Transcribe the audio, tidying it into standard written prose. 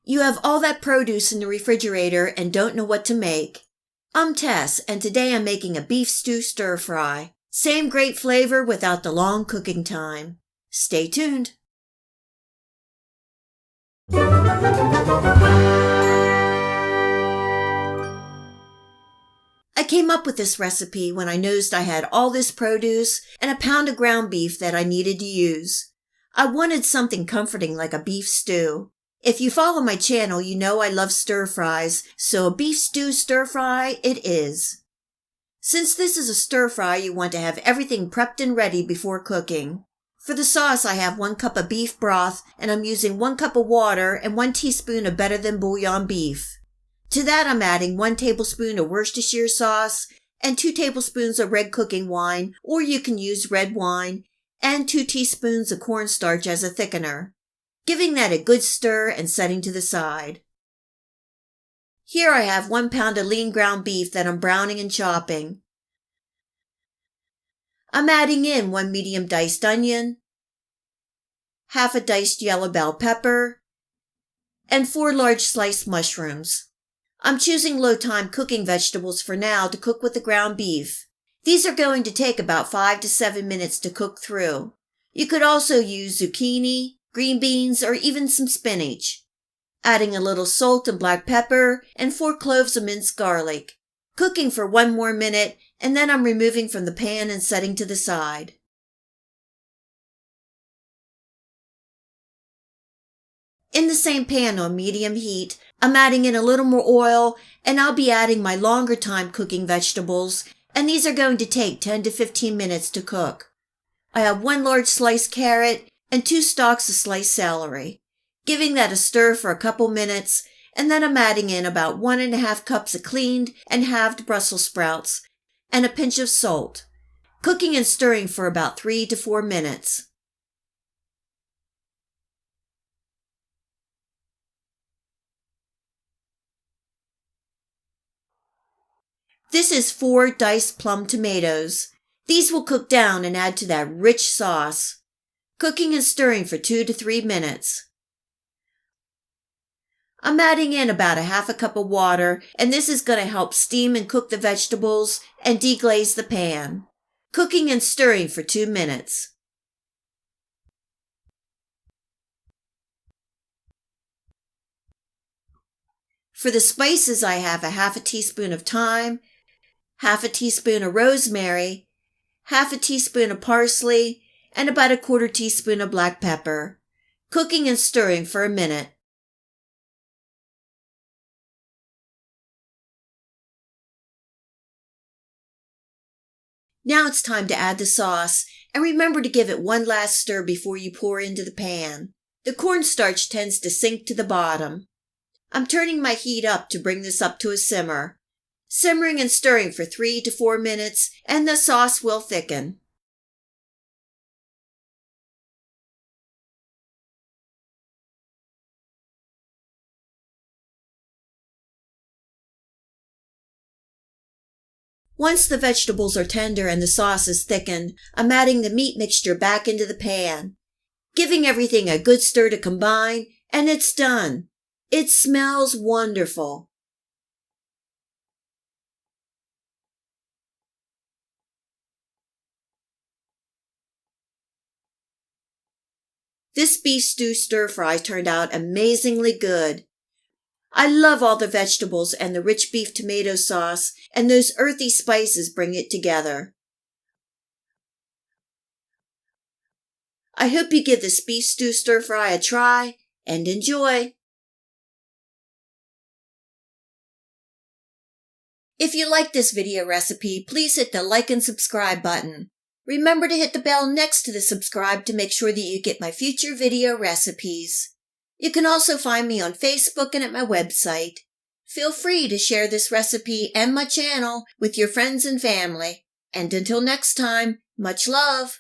You have all that produce in the refrigerator and don't know what to make. I'm Tess, and today I'm making a beef stew stir-fry. Same great flavor without the long cooking time. Stay tuned. I came up with this recipe when I noticed I had all this produce and a pound of ground beef that I needed to use. I wanted something comforting like a beef stew. If you follow my channel, you know I love stir-fries, so a beef stew stir-fry it is. Since this is a stir-fry, you want to have everything prepped and ready before cooking. For the sauce, I have 1 cup of beef broth, and I'm using 1 cup of water and 1 teaspoon of better than bouillon beef. To that, I'm adding 1 tablespoon of Worcestershire sauce and 2 tablespoons of red cooking wine, or you can use red wine, and 2 teaspoons of cornstarch as a thickener. Giving that a good stir and setting to the side. Here I have 1 pound of lean ground beef that I'm browning and chopping. I'm adding in 1 medium diced onion, half a diced yellow bell pepper, and 4 large sliced mushrooms. I'm choosing low-time cooking vegetables for now to cook with the ground beef. These are going to take about 5 to 7 minutes to cook through. You could also use zucchini, green beans, or even some spinach. Adding a little salt and black pepper and 4 cloves of minced garlic. Cooking for 1 more minute, and then I'm removing from the pan and setting to the side. In the same pan on medium heat, I'm adding in a little more oil, and I'll be adding my longer time cooking vegetables, and these are going to take 10 to 15 minutes to cook. I have 1 large sliced carrot and 2 stalks of sliced celery, giving that a stir for a couple minutes, and then I'm adding in about 1½ cups of cleaned and halved Brussels sprouts and a pinch of salt, cooking and stirring for about 3 to 4 minutes. This is 4 diced plum tomatoes. These will cook down and add to that rich sauce. Cooking and stirring for 2 to 3 minutes. I'm adding in about ½ cup of water, and this is going to help steam and cook the vegetables and deglaze the pan. Cooking and stirring for 2 minutes. For the spices, I have a ½ teaspoon of thyme, ½ teaspoon of rosemary, ½ teaspoon of parsley, and about ¼ teaspoon of black pepper. Cooking and stirring for a minute. Now it's time to add the sauce, and remember to give it 1 last stir before you pour into the pan. The cornstarch tends to sink to the bottom. I'm turning my heat up to bring this up to a simmer. Simmering and stirring for 3 to 4 minutes, and the sauce will thicken. Once the vegetables are tender and the sauce is thickened, I'm adding the meat mixture back into the pan, giving everything a good stir to combine, and it's done. It smells wonderful. This beef stew stir-fry turned out amazingly good. I love all the vegetables and the rich beef tomato sauce, and those earthy spices bring it together. I hope you give this beef stew stir-fry a try and enjoy. If you like this video recipe, please hit the like and subscribe button. Remember to hit the bell next to the subscribe to make sure that you get my future video recipes. You can also find me on Facebook and at my website. Feel free to share this recipe and my channel with your friends and family. And until next time, much love!